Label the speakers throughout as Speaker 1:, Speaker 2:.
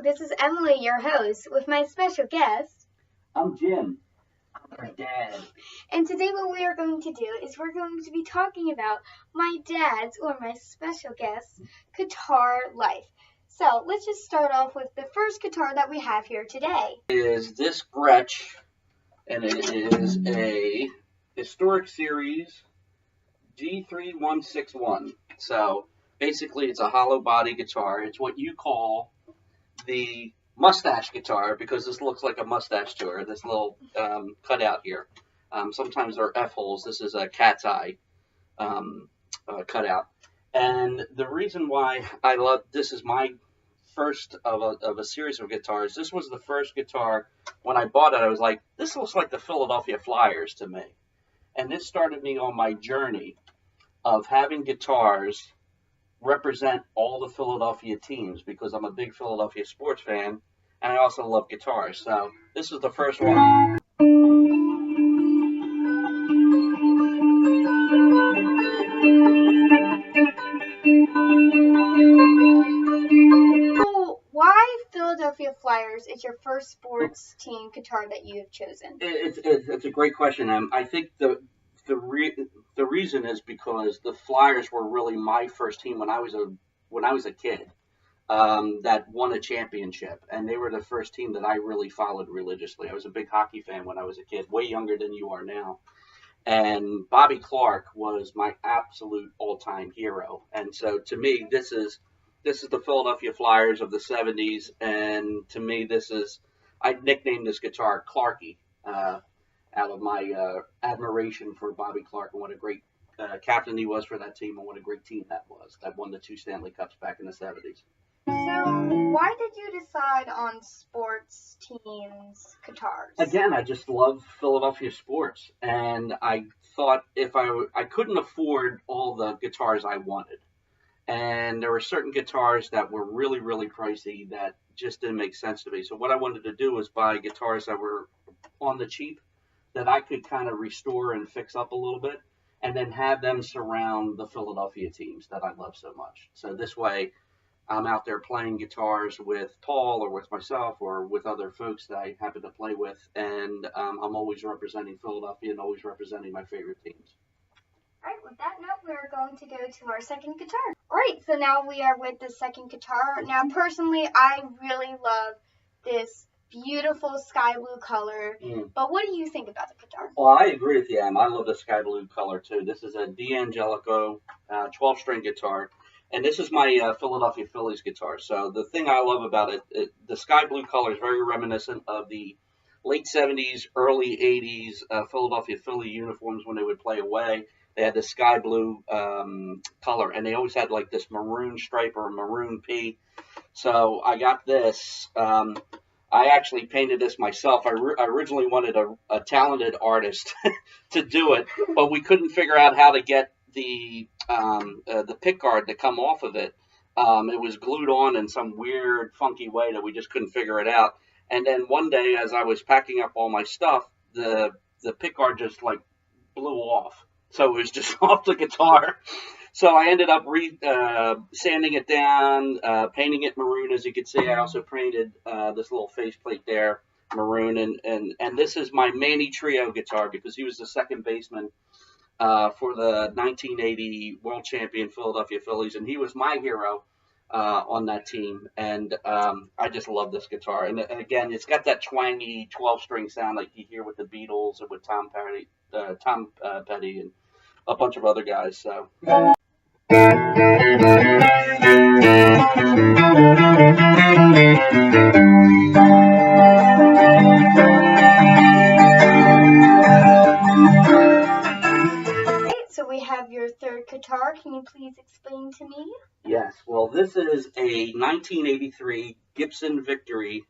Speaker 1: this is Emily, your host, with my special guest.
Speaker 2: I'm Jim. I'm my dad.
Speaker 1: And today what we are going to do is we're going to be talking about my dad's, or my special guest's, guitar life. So let's just start off with the first guitar that we have here today.
Speaker 2: Is this Gretsch, and it is a Historic Series G3161. So basically it's a hollow body guitar. It's what you call the mustache guitar because this looks like a mustache to her, this little cutout here. Sometimes they're F-holes. This is a cat's eye cutout. And the reason why I love this is my first of a series of guitars. This was the first guitar. When I bought it, I was like, this looks like the Philadelphia Flyers to me. And this started me on my journey of having guitars represent all the Philadelphia teams because I'm a big Philadelphia sports fan and I also love guitars. So this is the first one.
Speaker 1: So why Philadelphia Flyers is your first sports team guitar that you have chosen?
Speaker 2: It's a great question. I think the reason is because the Flyers were really my first team when I was a kid that won a championship, and they were the first team that I really followed religiously. I was a big hockey fan when I was a kid, way younger than you are now. And Bobby Clarke was my absolute all-time hero. And so to me, this is the Philadelphia Flyers of the 70s, and to me, I nicknamed this guitar Clarky. Out of my admiration for Bobby Clarke and what a great captain he was for that team and what a great team that was. That won the 2 Stanley Cups back in the 70s.
Speaker 1: So why did you decide on sports teams guitars?
Speaker 2: Again, I just love Philadelphia sports. And I thought if I couldn't afford all the guitars I wanted. And there were certain guitars that were really, really pricey that just didn't make sense to me. So what I wanted to do was buy guitars that were on the cheap, that I could kind of restore and fix up a little bit, and then have them surround the Philadelphia teams that I love so much. So this way, I'm out there playing guitars with Paul or with myself or with other folks that I happen to play with, and I'm always representing Philadelphia and always representing my favorite teams.
Speaker 1: All right, with that note, we're going to go to our second guitar. All right, so now we are with the second guitar. Now, personally, I really love this beautiful sky blue color. But what do you think about the guitar?
Speaker 2: Well, I agree with you, Em. I love the sky blue color too. This is a D'Angelico 12-string guitar, and this is my Philadelphia Phillies guitar. So the thing I love about it, the sky blue color is very reminiscent of the late 70s, early 80s Philadelphia Philly uniforms when they would play away. They had the sky blue color, and they always had like this maroon stripe or maroon P. So I got this. I actually painted this myself. I originally wanted a talented artist to do it, but we couldn't figure out how to get the pick guard to come off of it. It was glued on in some weird, funky way that we just couldn't figure it out. And then one day, as I was packing up all my stuff, the pick guard just like blew off. So it was just off the guitar. So I ended up sanding it down, painting it maroon. As you can see, I also painted this little faceplate there maroon. And this is my Manny Trio guitar because he was the second baseman for the 1980 World Champion Philadelphia Phillies. And he was my hero on that team. And I just love this guitar. And again, it's got that twangy 12-string sound like you hear with the Beatles and with Tom Petty and a bunch of other guys. So.
Speaker 1: So we have your third guitar. Can you please explain to me?
Speaker 2: Yes. Well, this is a 1983 Gibson Victory.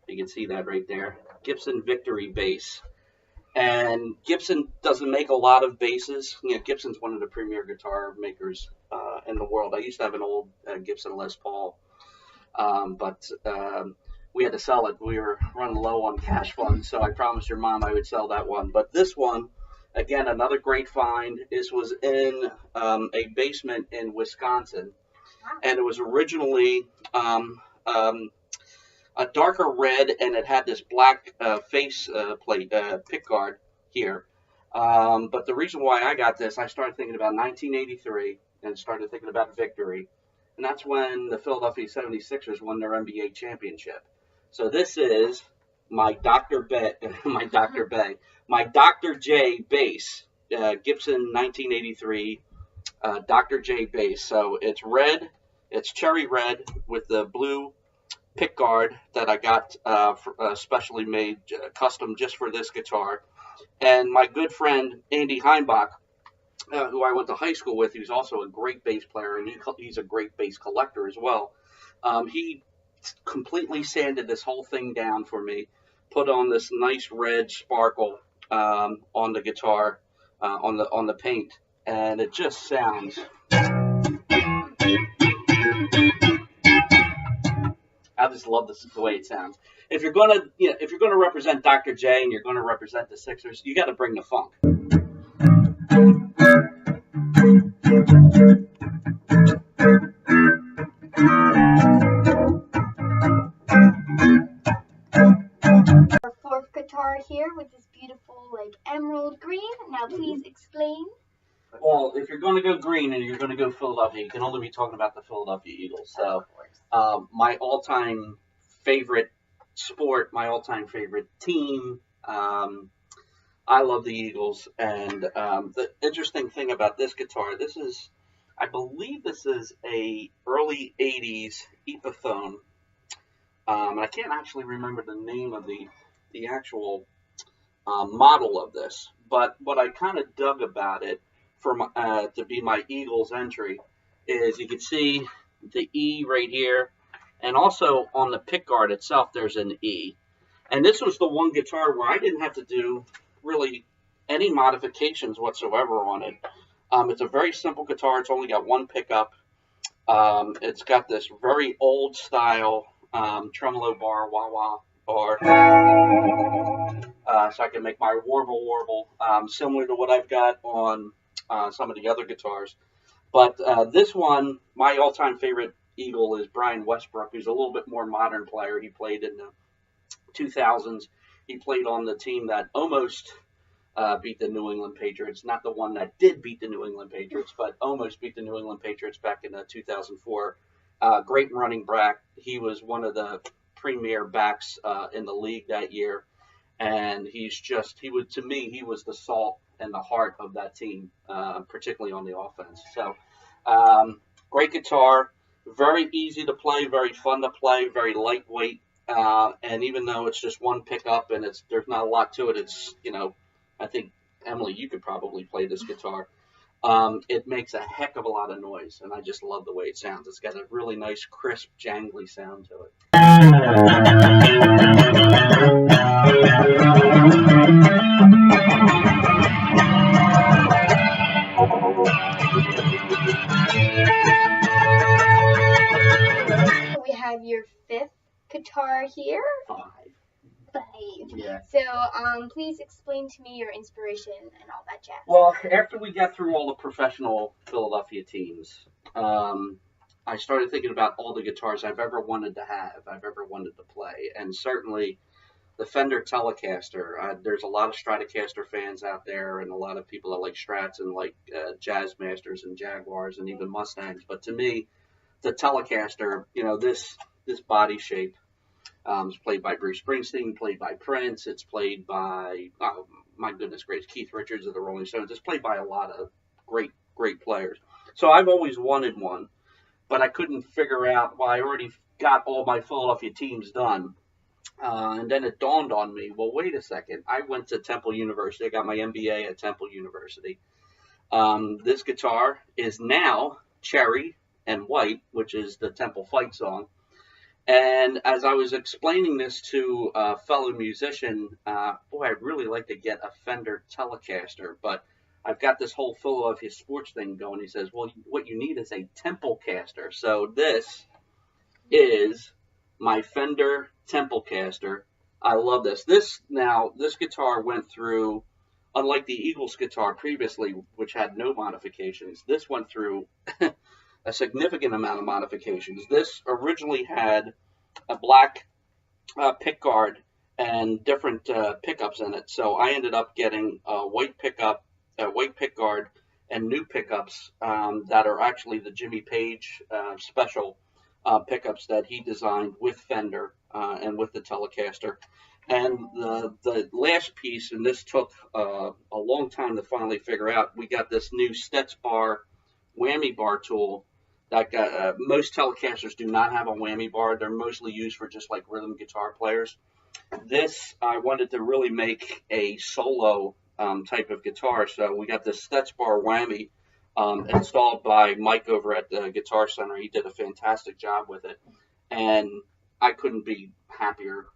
Speaker 2: You can see that right there. Gibson Victory bass. And Gibson doesn't make a lot of basses. You know, Gibson's one of the premier guitar makers in the world. I used to have an old Gibson Les Paul, but we had to sell it. We were running low on cash funds, so I promised your mom I would sell that one. But this one, again, another great find. This was in a basement in Wisconsin, and it was originally a darker red, and it had this black face plate pick guard here. But the reason why I got this, I started thinking about 1983 and started thinking about victory. And that's when the Philadelphia 76ers won their NBA championship. So this is my Dr. J base, Gibson 1983 Dr. J base. So it's red, it's cherry red with the blue pick guard that I got specially made, custom just for this guitar. And my good friend Andy Heimbach, who I went to high school with, who's also a great bass player, and he's a great bass collector as well. He completely sanded this whole thing down for me, put on this nice red sparkle on the guitar, on the paint, and it just sounds. I just love the way it sounds. If you're gonna represent Dr. J and you're gonna represent the Sixers, you got to bring the funk.
Speaker 1: Our fourth guitar here with this beautiful like emerald green. Now please explain.
Speaker 2: Well, if you're going to go green and you're going to go Philadelphia, you can only be talking about the Philadelphia Eagles. So my all-time favorite sport, my all-time favorite team, I love the Eagles. And the interesting thing about this guitar, I believe this is a early 80s Epiphone. I can't actually remember the name of the actual model of this, but what I kind of dug about it to be my Eagles entry is you can see the E right here, and also on the pickguard itself there's an E. And this was the one guitar where I didn't have to do really any modifications whatsoever on it. It's a very simple guitar. It's only got one pickup. It's got this very old style tremolo bar, wah-wah bar, so I can make my warble, similar to what I've got on some of the other guitars. But this one, my all-time favorite Eagle is Brian Westbrook, who's a little bit more modern player. He played in the 2000s. He played on the team that almost beat the New England Patriots. Not the one that did beat the New England Patriots, but almost beat the New England Patriots back in 2004. Great running back. He was one of the premier backs in the league that year. And he was the salt and the heart of that team, particularly on the offense. So, great guitar, very easy to play, very fun to play, very lightweight. And even though it's just one pickup and there's not a lot to it, I think, Emily, you could probably play this guitar. It makes a heck of a lot of noise, and I just love the way it sounds. It's got a really nice, crisp, jangly sound to it.
Speaker 1: We have your fifth guitar here.
Speaker 2: Five. Yeah.
Speaker 1: So, please explain to me your inspiration and all that jazz.
Speaker 2: Well, after we got through all the professional Philadelphia teams, I started thinking about all the guitars I've ever wanted to have, I've ever wanted to play, and certainly the Fender Telecaster. There's a lot of Stratocaster fans out there, and a lot of people that like Strats and like Jazzmasters and Jaguars and even Mustangs. But to me, the Telecaster, this body shape. It's played by Bruce Springsteen, played by Prince. It's played by, oh, my goodness gracious, Keith Richards of the Rolling Stones. It's played by a lot of great players. So I've always wanted one, but I couldn't figure out why. I already got all my Philadelphia teams done. And then it dawned on me, well, wait a second. I went to Temple University. I got my MBA at Temple University. This guitar is now cherry and white, which is the Temple fight song. And as I was explaining this to a fellow musician, boy, I'd really like to get a Fender Telecaster, but I've got this whole Philadelphia sports thing going. He says, well, what you need is a Templecaster. So this is my Fender Templecaster. I love this. This guitar went through, unlike the Eagles guitar previously, which had no modifications, this went through a significant amount of modifications. This originally had a black pick guard and different pickups in it. So I ended up getting a white pick guard, and new pickups that are actually the Jimmy Page special pickups that he designed with Fender and with the Telecaster. And the last piece, and this took a long time to finally figure out, we got this new Stetz bar whammy bar tool that got, most Telecasters do not have a whammy bar. They're mostly used for just like rhythm guitar players. This, I wanted to really make a solo type of guitar, so we got this Stetz bar whammy installed by Mike over at the Guitar Center. He did a fantastic job with it, and I couldn't be happier.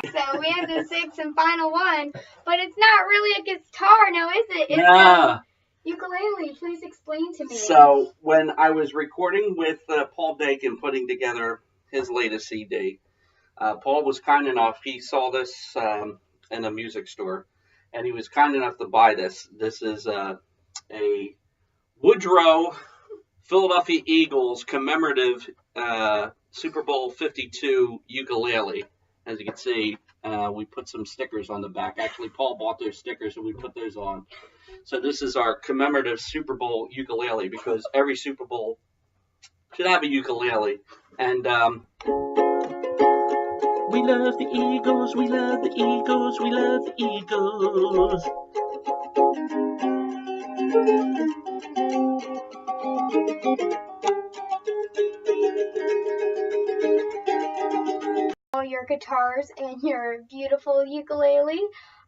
Speaker 1: So we have the sixth and final one, but it's not really a guitar, now is it? It's
Speaker 2: Yeah.
Speaker 1: a ukulele. Please explain to me.
Speaker 2: So when I was recording with Paul Dakin, putting together his latest CD, Paul was kind enough, he saw this in a music store, and he was kind enough to buy this. This is a Woodrow Philadelphia Eagles commemorative Super Bowl 52 ukulele. As you can see, we put some stickers on the back. Actually, Paul bought those stickers, and we put those on. So this is our commemorative Super Bowl ukulele, because every Super Bowl should have a ukulele. And we love the Eagles, we love the Eagles, we love the Eagles.
Speaker 1: All your guitars and your beautiful ukulele.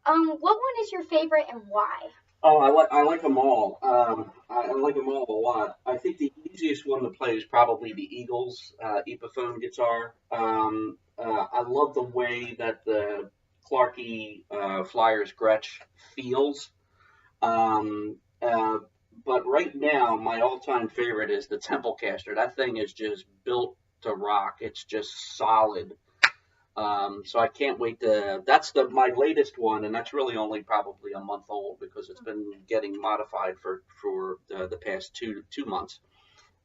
Speaker 1: What one is your favorite and why?
Speaker 2: Oh, I like them all. I like them all a lot. I think the easiest one to play is probably the Eagles Epiphone guitar. I love the way that the Clarky Flyers Gretsch feels. But right now, my all-time favorite is the Templecaster. That thing is just built to rock. It's just solid. So I can't wait to. That's my latest one, and that's really only probably a month old because it's been getting modified for the past two months,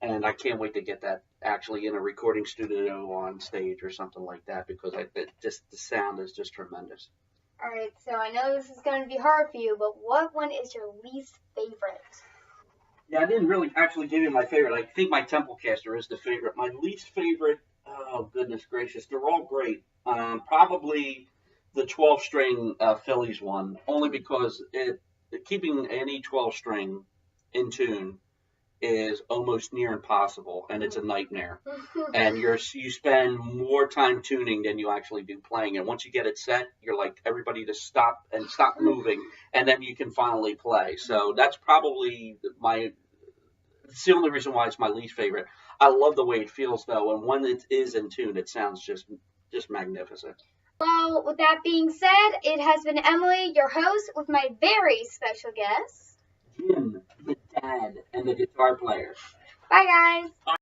Speaker 2: and I can't wait to get that actually in a recording studio on stage or something like that, because the sound is just tremendous.
Speaker 1: All right, so I know this is going to be hard for you, but what one is your least favorite?
Speaker 2: Yeah, I didn't really actually give you my favorite. I think my Templecaster is the favorite. My least favorite. Oh, goodness gracious. They're all great. Probably the 12-string Phillies one, only because keeping any 12-string in tune is almost near impossible, and it's a nightmare. And you spend more time tuning than you actually do playing. And once you get it set, you're like, everybody to stop moving, and then you can finally play. So that's probably it's the only reason why it's my least favorite. I love the way it feels, though, and when it is in tune, it sounds just magnificent.
Speaker 1: Well, with that being said, it has been Emily, your host, with my very special guest,
Speaker 2: Jim, the dad, and the guitar player.
Speaker 1: Bye, guys.